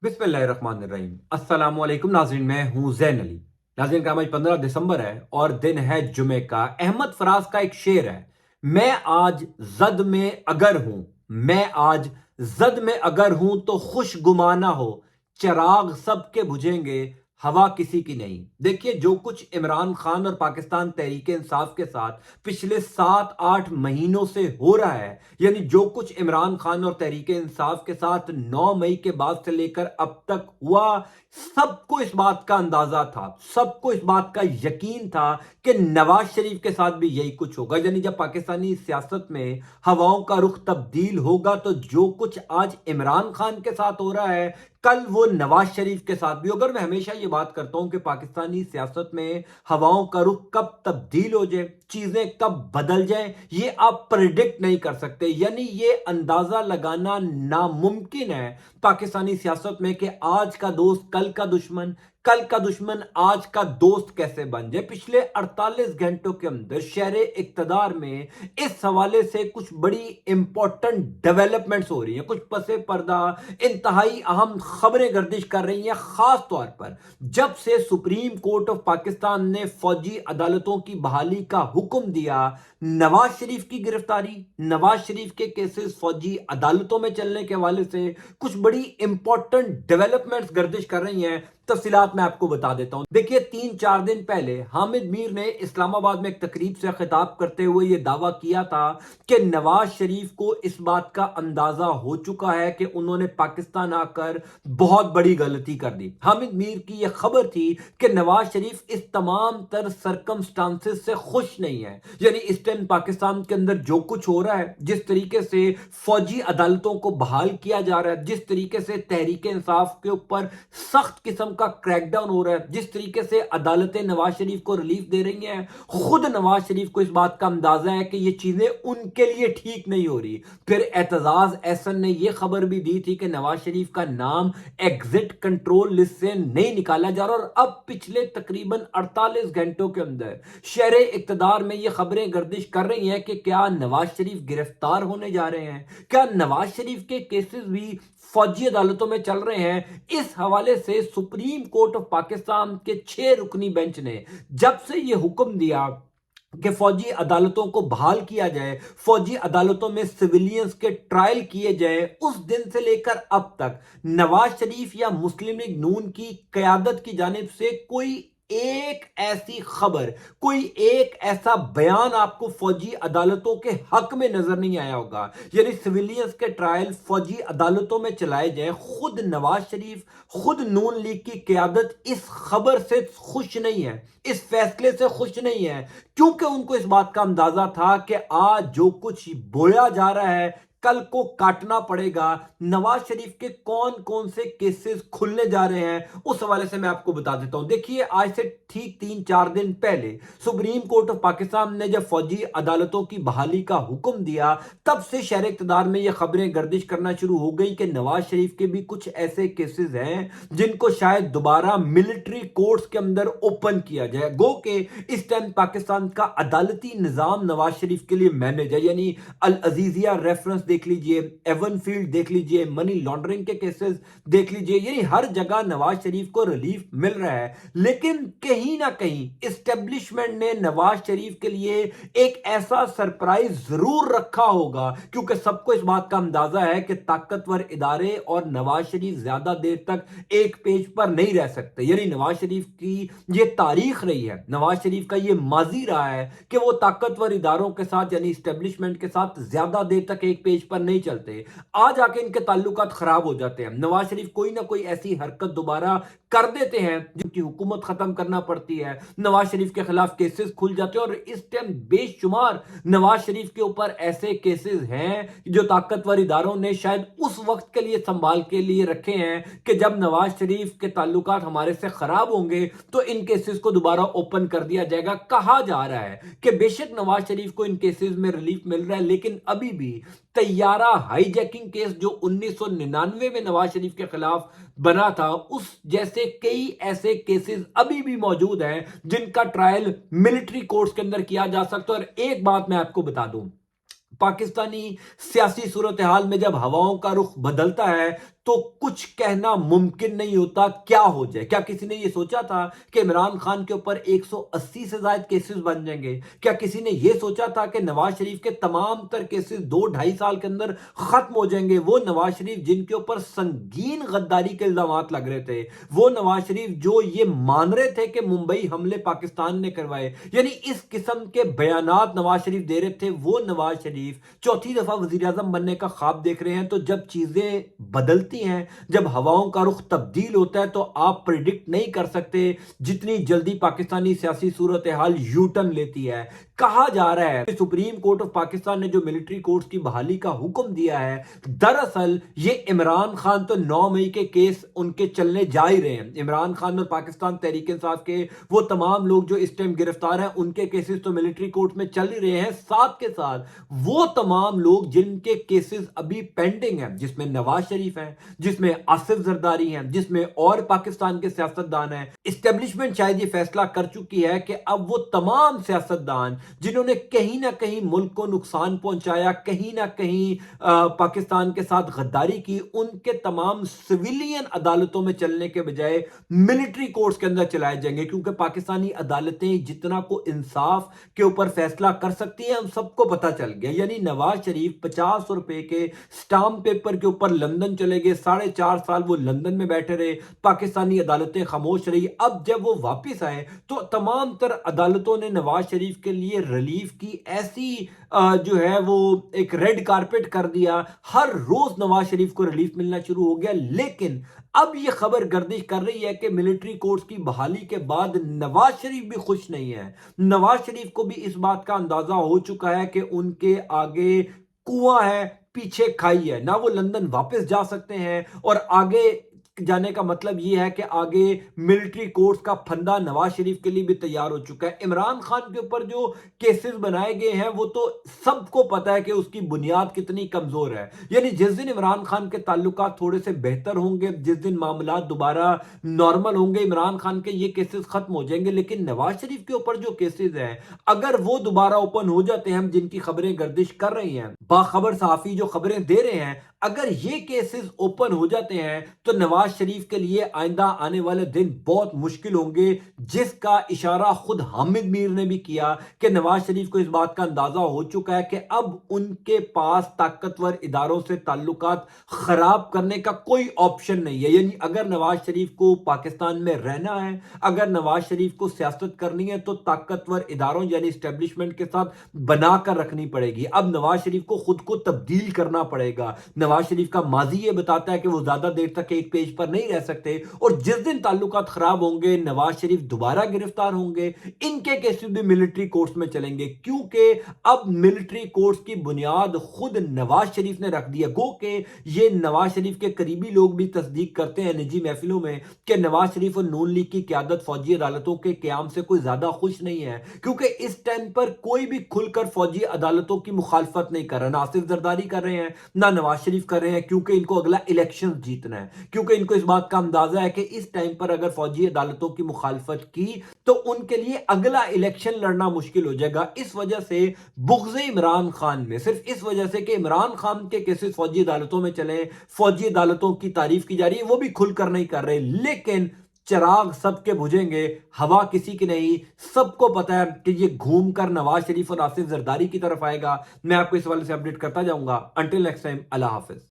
बिस्मिल्लाहिर्रहमानिर्रहीम। अस्सलाम वालेकुम नाज़रीन, मैं हूं जैन अली। नाज़रीन का आज 15 दिसंबर है और दिन है जुमे का। अहमद फराज का एक शेर है, मैं आज जद में अगर हूं, मैं आज जद में अगर हूं तो खुश गुमाना हो, चिराग सबके बुझेंगे, हवा किसी की नहीं। देखिए, जो कुछ इमरान खान और पाकिस्तान तहरीक इंसाफ के साथ पिछले 7-8 महीनों से हो रहा है, यानी जो कुछ इमरान खान और तहरीक इंसाफ के साथ 9 मई के बाद से लेकर अब तक हुआ, सबको इस बात का अंदाजा था, सबको इस बात का यकीन था कि नवाज शरीफ के साथ भी यही कुछ होगा। यानी जब पाकिस्तानी सियासत में हवाओं का रुख तब्दील होगा तो जो कुछ आज इमरान खान के साथ हो रहा है, कल वो नवाज शरीफ के साथ भी होगा। मैं हमेशा ये बात करता हूं कि पाकिस्तानी सियासत में हवाओं का रुख कब तब्दील हो जाए, चीजें कब बदल जाएं, ये आप प्रिडिक्ट नहीं कर सकते। यानी ये अंदाजा लगाना नामुमकिन है पाकिस्तानी सियासत में कि आज का दोस्त कल का दुश्मन, कल का दुश्मन आज का दोस्त कैसे बन जाए। पिछले 48 घंटों के अंदर शहर इक्तदार में इस हवाले से कुछ बड़ी इंपॉर्टेंट डेवलपमेंट्स हो रही हैं, कुछ पसे पर्दा इंतहाई अहम खबरें गर्दिश कर रही हैं। खास तौर पर जब से सुप्रीम कोर्ट ऑफ पाकिस्तान ने फौजी अदालतों की बहाली का हुक्म दिया, नवाज शरीफ की गिरफ्तारी, नवाज शरीफ के केसेस फौजी अदालतों में चलने के हवाले से कुछ बड़ी इंपॉर्टेंट डेवलपमेंट्स गर्दिश कर रही हैं। तफसीलात मैं आपको बता देता हूं। देखिए, 3-4 दिन पहले हामिद मीर ने इस्लामाबाद में एक तकरीब से खिताब करते हुए यह दावा किया था कि नवाज शरीफ को इस बात का अंदाजा हो चुका है कि उन्होंने पाकिस्तान आकर बहुत बड़ी गलती कर दी। हामिद मीर की यह खबर थी कि नवाज शरीफ इस तमाम तर सरकमस्टांसेस से खुश नहीं है। यानी इस टाइम पाकिस्तान के अंदर जो कुछ हो रहा है, जिस तरीके से फौजी अदालतों को बहाल किया जा रहा है, जिस तरीके से तहरीक इंसाफ के ऊपर सख्त किस्म का क्रैकडाउन हो रहा है, जिस तरीके से अदालतें नवाज शरीफ को रिलीफ दे रही हैं, खुद नवाज शरीफ को इस बात का अंदाजा है कि ये चीजें उनके लिए ठीक नहीं हो रही। फिर एतजाज एहसन ने यह खबर भी दी थी कि नवाज शरीफ का नाम एग्जिट कंट्रोल लिस्ट से नहीं निकाला जा रहा। और अब पिछले तकरीबन 48 घंटों के अंदर शहर इक्तदार में यह खबरें गर्दिश कर रही हैं कि क्या नवाज शरीफ गिरफ्तार होने जा रहे हैं, क्या नवाज शरीफ के केसेस भी फौजी अदालतों में चल रहे हैं। इस हवाले से सुप्रीम कोर्ट ऑफ पाकिस्तान के 6 रुकनी बेंच ने जब से यह हुक्म दिया कि फौजी अदालतों को बहाल किया जाए, फौजी अदालतों में सिविलियंस के ट्रायल किए जाए, उस दिन से लेकर अब तक नवाज शरीफ या मुस्लिम लीग नून की कयादत की जानिब से कोई एक ऐसी खबर, कोई एक ऐसा बयान आपको फौजी अदालतों के हक में नजर नहीं आया होगा। यानी सिविलियंस के ट्रायल फौजी अदालतों में चलाए जाए। खुद नवाज शरीफ, खुद नून लीग की क्यादत इस खबर से खुश नहीं है, इस फैसले से खुश नहीं है, क्योंकि उनको इस बात का अंदाजा था कि आज जो कुछ बोया जा रहा है कल को काटना पड़ेगा। नवाज शरीफ के कौन कौन से केसेस खुलने जा रहे हैं, उस हवाले से मैं आपको बता देता हूं। देखिए, आज से ठीक 3-4 दिन पहले सुप्रीम कोर्ट ऑफ पाकिस्तान ने जब फौजी अदालतों की बहाली का हुक्म दिया, तब से शहर इक़्तिदार में यह खबरें गर्दिश करना शुरू हो गई कि नवाज शरीफ के भी कुछ ऐसे केसेस हैं जिनको शायद दोबारा मिलिट्री कोर्ट्स के अंदर ओपन किया जाए। गो के इस टाइम पाकिस्तान का अदालती निजाम नवाज शरीफ के लिए मैनेज है। यानी अल अजीजिया रेफरेंस देख लीजिए, एवन फील्ड देख लीजिए, मनी लॉन्ड्रिंग के केसेस देख लीजिए, यानी हर जगह नवाज शरीफ को रिलीफ मिल रहा है। लेकिन कहीं ना कहीं एस्टेब्लिशमेंट ने नवाज शरीफ के लिए एक ऐसा सरप्राइज जरूर रखा होगा, क्योंकि सबको इस बात का अंदाजा है कि ताकतवर इदारे और नवाज शरीफ ज्यादा देर तक एक पेज पर नहीं रह सकते। यानी नवाज शरीफ की यह तारीख रही है, नवाज शरीफ का यह माजी रहा है कि वो ताकतवर इदारों के साथ यानी एस्टेब्लिशमेंट के साथ ज्यादा देर तक एक पेज पर नहीं चलते। आज आके इनके ताल्लुकात खराब हो जाते हैं। नवाज शरीफ कोई ना कोई ऐसी हरकत दोबारा कर देते हैं जिनकी हुकूमत खत्म करना पड़ती है, नवाज शरीफ के खिलाफ केसेस खुल जाते हैं। और इस टाइम बेशुमार नवाज शरीफ के ऊपर ऐसे केसेस हैं जो ताकतवर इदारों ने शायद उस वक्त के लिए संभाल के लिए रखे हैं कि जब नवाज शरीफ के ताल्लुकात हमारे से खराब होंगे तो इन केसेस को दोबारा ओपन कर दिया जाएगा। कहा जा रहा है कि बेशक नवाज शरीफ को इन केसेस में रिलीफ मिल रहा है, लेकिन अभी भी तैयारा हाईजैकिंग केस जो 1999 में नवाज शरीफ के खिलाफ बना था, उस जैसे कई ऐसे केसेस अभी भी मौजूद हैं जिनका ट्रायल मिलिट्री कोर्ट्स के अंदर किया जा सकता है। और एक बात मैं आपको बता दूं, पाकिस्तानी सियासी सूरत हाल में जब हवाओं का रुख बदलता है تو کچھ کہنا ممکن نہیں ہوتا کیا ہو جائے۔ کیا کسی نے یہ سوچا تھا کہ عمران خان کے اوپر 180 سے زائد کیسز بن جائیں گے؟ کیا کسی نے یہ سوچا تھا کہ نواز شریف کے تمام تر کیسز 2-2.5 سال کے اندر ختم ہو جائیں گے؟ وہ نواز شریف جن کے اوپر سنگین غداری کے الزامات لگ رہے تھے، وہ نواز شریف جو یہ مان رہے تھے کہ ممبئی حملے پاکستان نے کروائے، یعنی اس قسم کے بیانات نواز شریف دے رہے تھے، وہ نواز شریف چوتھی دفعہ وزیر اعظم بننے کا خواب دیکھ رہے ہیں۔ تو جب چیزیں بدلتی ہیں، جب ہواؤں کا رخ تبدیل ہوتا ہے، تو آپ پریڈکٹ نہیں کر سکتے جتنی جلدی پاکستانی سیاسی صورتحال یو ٹرن لیتی ہے۔ کہا جا رہا ہے کہ سپریم کورٹ آف پاکستان نے جو ملٹری کورٹس کی بحالی کا حکم دیا ہے، دراصل یہ عمران خان تو 9 مئی کے کیس ان کے چلنے جا ہی رہے ہیں۔ عمران خان اور پاکستان تحریک انصاف کے وہ تمام لوگ جو اس ٹائم گرفتار ہیں، ان کے کیسز تو ملٹری کورٹ میں چل ہی رہے ہیں۔ ساتھ کے ساتھ وہ تمام لوگ جن کے کیسز ابھی پینڈنگ ہیں، جس میں نواز شریف ہیں، جس میں آصف زرداری ہیں، جس میں اور پاکستان کے سیاستدان ہیں، اسٹیبلشمنٹ شاید یہ فیصلہ کر چکی ہے کہ اب وہ تمام سیاستدان جنہوں نے کہیں نہ کہیں ملک کو نقصان پہنچایا، کہیں نہ کہیں پاکستان کے ساتھ غداری کی، ان کے تمام سویلین عدالتوں میں چلنے کے بجائے ملٹری کورٹس کے اندر چلائے جائیں گے، کیونکہ پاکستانی عدالتیں جتنا کو انصاف کے اوپر فیصلہ کر سکتی ہیں ہم سب کو پتہ چل گیا۔ یعنی نواز شریف 50 روپے کے سٹامپ پیپر کے اوپر لندن چلے گئے، 4.5 سال وہ لندن میں بیٹھے رہے، پاکستانی عدالتیں خاموش رہی۔ اب جب وہ واپس آئے تو تمام تر عدالتوں نے نواز شریف کے لیے ریلیف کی ایسی جو ہے وہ ایک ریڈ کارپٹ کر دیا، ہر روز نواز شریف کو ریلیف ملنا شروع ہو گیا۔ لیکن اب یہ خبر گردش کر رہی ہے کہ ملٹری کورٹس کی بحالی کے بعد نواز شریف بھی خوش نہیں ہے۔ نواز شریف کو بھی اس بات کا اندازہ ہو چکا ہے کہ ان کے آگے کنواں ہے، پیچھے کھائی ہے، نہ وہ لندن واپس جا سکتے ہیں، اور آگے جانے کا مطلب یہ ہے کہ آگے ملٹری کورٹس کا پھندا نواز شریف کے لیے بھی تیار ہو چکا ہے۔ عمران خان کے اوپر جو کیسز بنائے گئے ہیں وہ تو سب کو پتا ہے کہ اس کی بنیاد کتنی کمزور ہے۔ یعنی جس دن عمران خان کے تعلقات تھوڑے سے بہتر ہوں گے، جس دن معاملات دوبارہ نارمل ہوں گے، عمران خان کے یہ کیسز ختم ہو جائیں گے۔ لیکن نواز شریف کے اوپر جو کیسز ہیں، اگر وہ دوبارہ اوپن ہو جاتے ہیں، ہم جن کی خبریں گردش کر رہی ہیں، باخبر صحافی جو خبریں دے رہے ہیں، اگر یہ کیسز اوپن ہو جاتے ہیں تو نواز شریف کے لیے آئندہ آنے والے دن بہت مشکل ہوں گے، جس کا اشارہ خود حامد میر نے بھی کیا کہ نواز شریف کو اس بات کا اندازہ ہو چکا ہے کہ اب ان کے پاس طاقتور اداروں سے تعلقات خراب کرنے کا کوئی آپشن نہیں ہے۔ یعنی اگر نواز شریف کو پاکستان میں رہنا ہے، اگر نواز شریف کو سیاست کرنی ہے، تو طاقتور اداروں یعنی اسٹیبلشمنٹ کے ساتھ بنا کر رکھنی پڑے گی۔ اب نواز شریف کو خود کو تبدیل کرنا پڑے گا۔ نواز شریف کا ماضی یہ بتاتا ہے کہ وہ زیادہ دیر تک ایک پیج پر نہیں رہ سکتے، اور جس دن تعلقات خراب ہوں گے، نواز شریف دوبارہ گرفتار ہوں گے، ان کے کیسز بھی ملٹری کورٹس میں چلیں گے، کیونکہ اب ملٹری کورٹس کی بنیاد خود نواز شریف نے رکھ دی ہے۔ گو کہ یہ نواز شریف کے قریبی لوگ بھی تصدیق کرتے ہیں نجی محفلوں میں کہ نواز شریف اور نون لیگ کی قیادت فوجی عدالتوں کے قیام سے کوئی زیادہ خوش نہیں ہے، کیونکہ اس ٹائم پر کوئی بھی کھل کر فوجی عدالتوں کی مخالفت نہیں کر رہا، نہ آصف زرداری کر رہے ہیں، نہ نواز شریف کر رہے ہیں، کیونکہ ان کو اگلا الیکشن جیتنا ہے، کیونکہ ان کو اس بات کا اندازہ ہے کہ اس ٹائم پر اگر فوجی عدالتوں کی مخالفت کی تو ان کے لیے اگلا الیکشن لڑنا مشکل ہو جائے گا۔ اس وجہ سے بغض عمران خان میں، صرف اس وجہ سے کہ عمران خان کے کیسز فوجی عدالتوں میں چلیں، فوجی عدالتوں کی تعریف کی جا رہی ہے، وہ بھی کھل کر نہیں کر رہے، لیکن چراغ سب کے بجھیں گے، ہوا کسی کی نہیں۔ سب کو پتا ہے کہ یہ گھوم کر نواز شریف اور آصف زرداری کی طرف آئے گا۔ میں آپ کو اس حوالے سے اپڈیٹ کرتا جاؤں گا۔ انٹل نیکسٹ ٹائم، اللہ حافظ۔